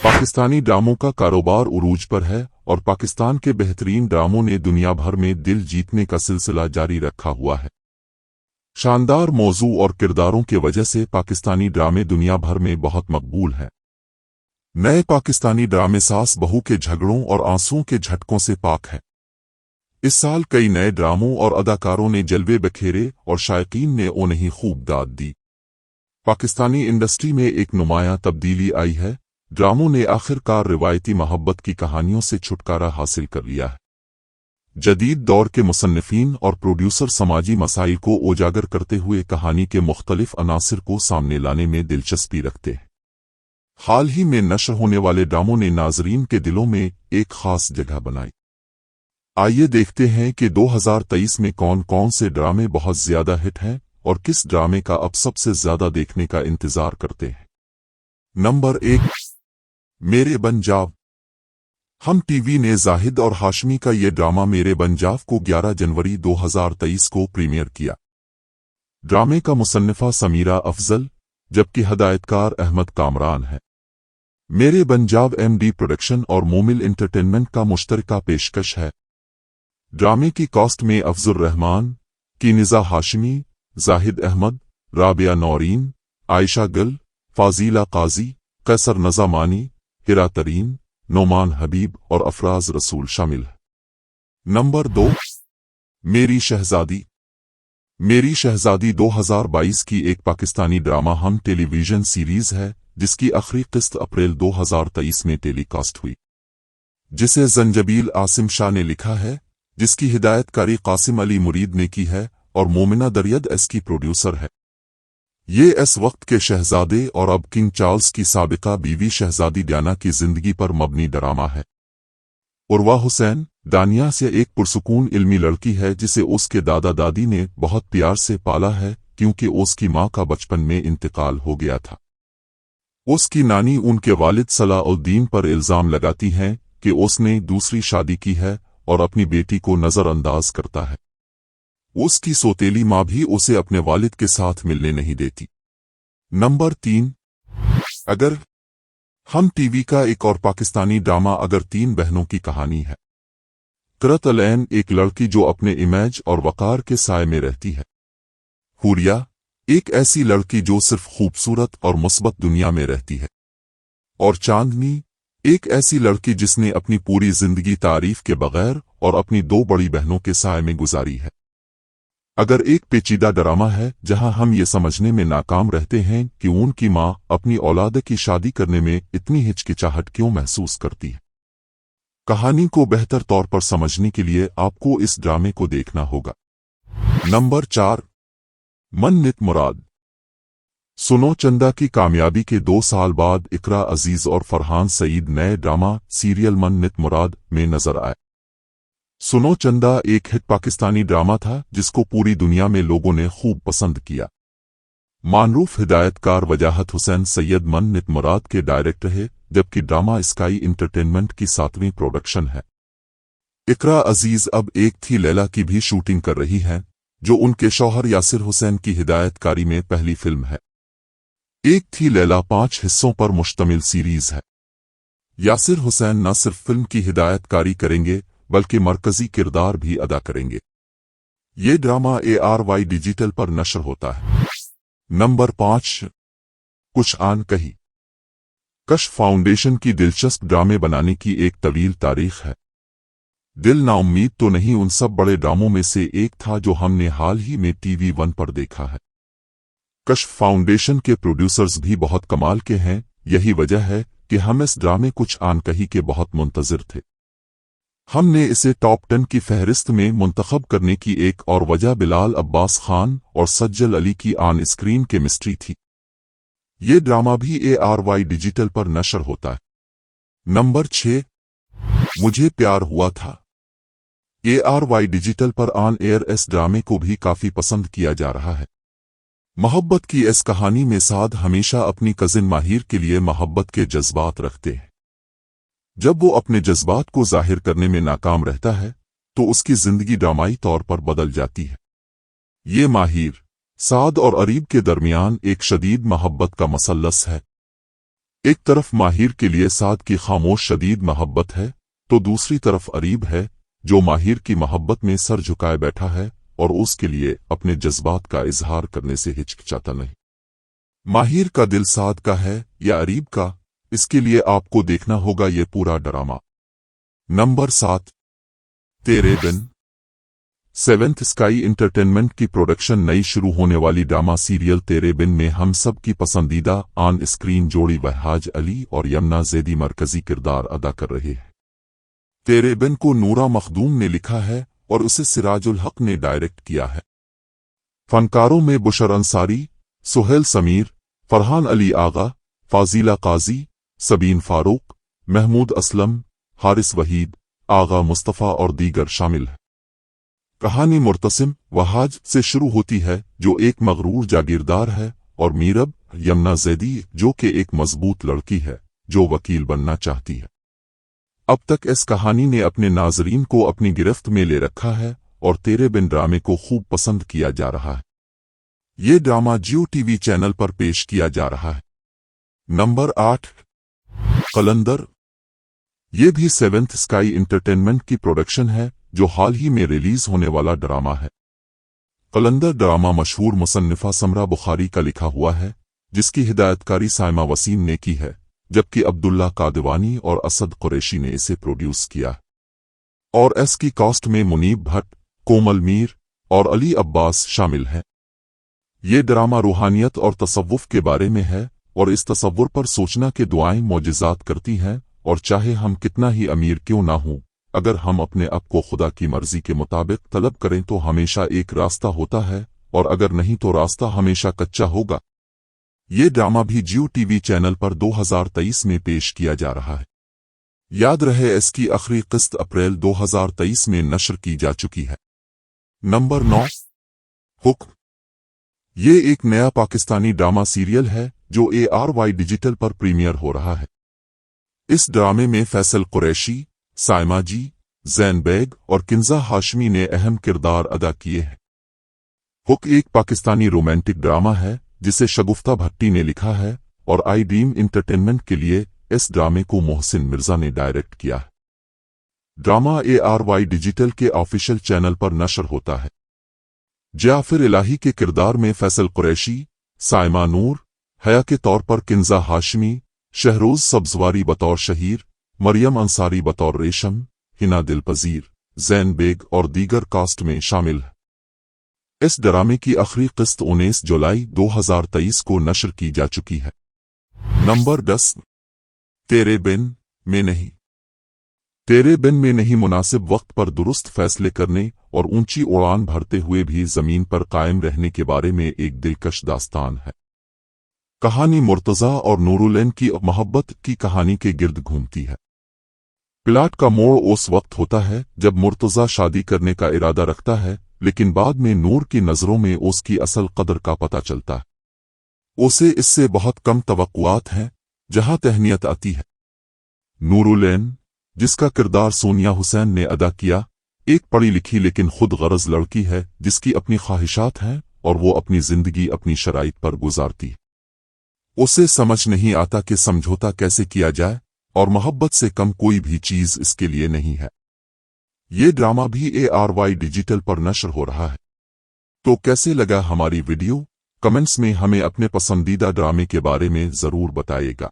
पाकिस्तानी ड्रामों का कारोबार उरूज पर है और पाकिस्तान के बेहतरीन ड्रामों ने दुनिया भर में दिल जीतने का सिलसिला जारी रखा हुआ है। शानदार मौजू और किरदारों की वजह से पाकिस्तानी ड्रामे दुनिया भर में बहुत मकबूल हैं। नए पाकिस्तानी ड्रामे सास बहू के झगड़ों और आंसुओं के झटकों से पाक है। इस साल कई नए ड्रामों और अदाकारों ने जलवे बखेरे और शायकीन ने उन्हें खूब दाद दी। पाकिस्तानी इंडस्ट्री में एक नुमायां तब्दीली आई है। ड्रामों ने आखिरकार रिवायती मोहब्बत की कहानियों से छुटकारा हासिल कर लिया है। जदीद दौर के मुसन्निफीन और प्रोड्यूसर समाजी मसाइल को उजागर करते हुए कहानी के मुख्तलिफ अनासिर को सामने लाने में दिलचस्पी रखते हैं। हाल ही में नश्र होने वाले ड्रामों ने नाजरीन के दिलों में एक खास जगह बनाई। आइए देखते हैं कि 2023 में कौन कौन से ड्रामे बहुत ज्यादा हिट हैं और किस ड्रामे का अब सबसे ज्यादा देखने का इंतजार करते हैं। नंबर 1, मेरे बंजाव। हम टीवी ने जाहिद और हाशमी का ये ड्रामा मेरे बंजाव को 11 जनवरी 2023 को प्रीमियर किया। ड्रामे का मुसन्निफा समीरा अफजल जबकि हदायतकार अहमद कामरान है। मेरे बंजाव एमडी प्रोडक्शन और मोमिल एंटरटेनमेंट का मुश्तरका पेशकश है। ड्रामे की कास्ट में अफजुर रहमान, कीनिजा हाशमी, जाहिद अहमद, राबिया नौरीन, आयशा गिल, फाजीला काजी, कैसर नज़ामानी, हिरा तरीन, नोमान हबीब और अफराज रसूल शामिल है। नंबर 2, मेरी शहजादी। मेरी शहजादी 2022 की एक पाकिस्तानी ड्रामा हम टेलीविजन सीरीज है जिसकी आखिरी किस्त अप्रैल 2023 में टेलीकास्ट हुई, जिसे जंजबील आसिम शाह ने लिखा है, जिसकी हिदायतकारी कासिम अली मुरीद ने की है और मोमिना दरियद इसकी प्रोड्यूसर है। ये इस वक्त के शहजादे और अब किंग चार्ल्स की साबिका बीवी शहजादी डायना की जिंदगी पर मबनी ड्रामा है। उर्वा हुसैन दानिया से एक पुरसुकून इल्मी लड़की है जिसे उसके दादा दादी ने बहुत प्यार से पाला है क्योंकि उसकी मां का बचपन में इंतकाल हो गया था। उसकी नानी उनके वालिद सलाउद्दीन पर इल्जाम लगाती हैं कि उसने दूसरी शादी की है और अपनी बेटी को नजरअंदाज करता है। उसकी सौतेली मां भी उसे अपने वालिद के साथ मिलने नहीं देती। नंबर 3, अगर। हम टीवी का एक और पाकिस्तानी ड्रामा अगर 3 बहनों की कहानी है। कुर्रत अलैन एक लड़की जो अपने इमेज और वकार के साए में रहती है। हुरिया एक ऐसी लड़की जो सिर्फ खूबसूरत और मुस्बत दुनिया में रहती है। और चांदनी एक ऐसी लड़की जिसने अपनी पूरी जिंदगी तारीफ के बगैर और अपनी 2 बड़ी बहनों के साए में गुजारी है। अगर एक पेचीदा ड्रामा है जहां हम ये समझने में नाकाम रहते हैं कि उनकी मां अपनी औलाद की शादी करने में इतनी हिचकिचाहट क्यों महसूस करती है। कहानी को बेहतर तौर पर समझने के लिए आपको इस ड्रामे को देखना होगा। नंबर 4, मन नित मुराद। सुनो चंदा की कामयाबी के 2 साल बाद इकरा अजीज और फरहान सईद नए ड्रामा सीरियल मन नित मुराद में नजर आए। सुनो चंदा एक हिट पाकिस्तानी ड्रामा था जिसको पूरी दुनिया में लोगों ने खूब पसंद किया। मानरूफ हिदायतकार वजाहत हुसैन सैयद मन नित मुराद के डायरेक्टर है जबकि ड्रामा स्काई एंटरटेनमेंट की 7वीं प्रोडक्शन है। इकरा अजीज अब एक थी लैला की भी शूटिंग कर रही हैं जो उनके शौहर यासिर हुसैन की हिदायतकारी में पहली फिल्म है। एक थी लैला 5 हिस्सों पर मुश्तमिल सीरीज है। यासिर हुसैन न सिर्फ फिल्म की हिदायतकारी करेंगे बल्कि मरकजी किरदार भी अदा करेंगे। ये ड्रामा ARY डिजिटल पर नशर होता है। नंबर 5, कुछ आन कही। कश्फ फाउंडेशन की दिलचस्प ड्रामे बनाने की एक तवील तारीख है। दिल नाउम्मीद तो नहीं उन सब बड़े ड्रामों में से एक था जो हमने हाल ही में TV1 पर देखा है। कश्फ फाउंडेशन के प्रोड्यूसर्स भी बहुत कमाल के हैं। यही वजह है कि हम इस ड्रामे कुछ आन कही के बहुत मुंतजिर थे। हमने इसे टॉप 10 की फहरिस्त में मुंतखब करने की एक और वजह बिलाल अब्बास खान और सज्जल अली की ऑन स्क्रीन केमिस्ट्री थी। ये ड्रामा भी ARY डिजिटल पर नशर होता है। नंबर 6, मुझे प्यार हुआ था। ARY डिजिटल पर ऑन एयर इस ड्रामे को भी काफी पसंद किया जा रहा है। मोहब्बत की इस कहानी में साद हमेशा अपनी कजिन माहिर के लिए मोहब्बत के जज्बात रखते हैं। जब वो अपने जज्बात को जाहिर करने में नाकाम रहता है तो उसकी जिंदगी ड्रामाई तौर पर बदल जाती है। ये माहिर, साद और अरीब के दरमियान एक शदीद मोहब्बत का मसल्लस है। एक तरफ माहिर के लिए साद की खामोश शदीद मोहब्बत है तो दूसरी तरफ अरीब है जो माहिर की मोहब्बत में सर झुकाए बैठा है और उसके लिए अपने जज्बात का इजहार करने से हिचकिचाता नहीं। माहिर का दिल साद का है या अरीब का, इसके लिए आपको देखना होगा ये पूरा ड्रामा। नंबर 7, तेरे बिन। सेवेंथ स्काई एंटरटेनमेंट की प्रोडक्शन नई शुरू होने वाली ड्रामा सीरियल तेरे बिन में हम सब की पसंदीदा ऑन स्क्रीन जोड़ी वहाज अली और यमुना जैदी मरकजी किरदार अदा कर रहे हैं। तेरे बिन को नूरा मखदूम ने लिखा है और उसे सिराजुल हक ने डायरेक्ट किया है। फनकारों में बुशर अंसारी, सुहेल समीर, फरहान अली आगा, फाजिला काजी, सबीन फारूक, महमूद असलम, हारिस वहीद, आगा मुस्तफ़ा और दीगर शामिल हैं। कहानी मुर्तसिम वहाज से शुरू होती है जो एक मगरूर जागीरदार है और मीरब यमुना जैदी जो कि एक मजबूत लड़की है जो वकील बनना चाहती है। अब तक इस कहानी ने अपने नाजरीन को अपनी गिरफ्त में ले रखा है और तेरे बिन ड्रामे को खूब पसंद किया जा रहा है। ये ड्रामा जियो टीवी चैनल पर पेश किया जा रहा है। नंबर 8, कलंदर। ये भी सेवेंथ स्काई एंटरटेनमेंट की प्रोडक्शन है जो हाल ही में रिलीज होने वाला ड्रामा है। कलंदर ड्रामा मशहूर मुसन्निफा समरा बुखारी का लिखा हुआ है जिसकी हिदायतकारी साइमा वसीम ने की है, जबकि अब्दुल्ला कादवानी और असद कुरैशी ने इसे प्रोड्यूस किया और इसकी कास्ट में मुनीब भट्ट, कोमल मीर और अली अब्बास शामिल हैं। ये ड्रामा रूहानियत और तसव्वुफ के बारे में है और इस तसव्वुर पर सोचना कि दुआएं मौजिज़ात करती हैं और चाहे हम कितना ही अमीर क्यों ना हों, अगर हम अपने आप को खुदा की मर्जी के मुताबिक तलब करें तो हमेशा एक रास्ता होता है और अगर नहीं तो रास्ता हमेशा कच्चा होगा। ये ड्रामा भी जियो टीवी चैनल पर 2023 में पेश किया जा रहा है। याद रहे इसकी आखिरी किस्त अप्रैल 2023 में नश्र की जा चुकी है। नंबर 9, हुक्म। ये एक नया पाकिस्तानी ड्रामा सीरियल है जो ARY डिजिटल पर प्रीमियर हो रहा है। इस ड्रामे में फैसल कुरैशी, साइमा जी, जैन बेग और किंजा हाशमी ने अहम किरदार अदा किए हैं। हुक एक पाकिस्तानी रोमांटिक ड्रामा है जिसे शगुफ्ता भट्टी ने लिखा है और आई ड्रीम एंटरटेनमेंट के लिए इस ड्रामे को मोहसिन मिर्जा ने डायरेक्ट किया है। ड्रामा ARY डिजिटल के ऑफिशियल चैनल पर नशर होता है। जाफिर इलाही के किरदार में फैसल कुरैशी, साइमा नूर, हया के तौर पर किंजा हाशमी, शहरोज सब्जवारी बतौर शहीर, मरियम अंसारी बतौर रेशम, हिना दिलपजीर, जैन बेग और दीगर कास्ट में शामिल है। इस ड्रामे की आखिरी किस्त 19 जुलाई 2023 को नशर की जा चुकी है। नंबर 10, तेरे बिन में नहीं। तेरे बिन में नहीं मुनासिब वक्त पर दुरुस्त फैसले करने और ऊंची उड़ान भरते हुए भी जमीन पर कायम रहने के बारे में एक दिलकश दास्तान है। कहानी मुर्तजा और नूरुलैन की मोहब्बत की कहानी के गिर्द घूमती है। प्लाट का मोड़ उस वक्त होता है जब मुर्तजा शादी करने का इरादा रखता है, लेकिन बाद में नूर की नज़रों में उसकी असल कदर का पता चलता है। उसे इससे बहुत कम तवक्कुआत हैं, जहां तहनीत आती है। नूरुलैन, जिसका किरदार सोनिया हुसैन ने अदा किया, एक पढ़ी लिखी लेकिन खुद गरज लड़की है जिसकी अपनी ख्वाहिशात हैं और वो अपनी जिंदगी अपनी शराइत पर गुजारती है। उसे समझ नहीं आता कि समझौता कैसे किया जाए और मोहब्बत से कम कोई भी चीज इसके लिए नहीं है। ये ड्रामा भी ARY डिजिटल पर नशर हो रहा है। तो कैसे लगा हमारी वीडियो? कमेंट्स में हमें अपने पसंदीदा ड्रामे के बारे में जरूर बताइएगा।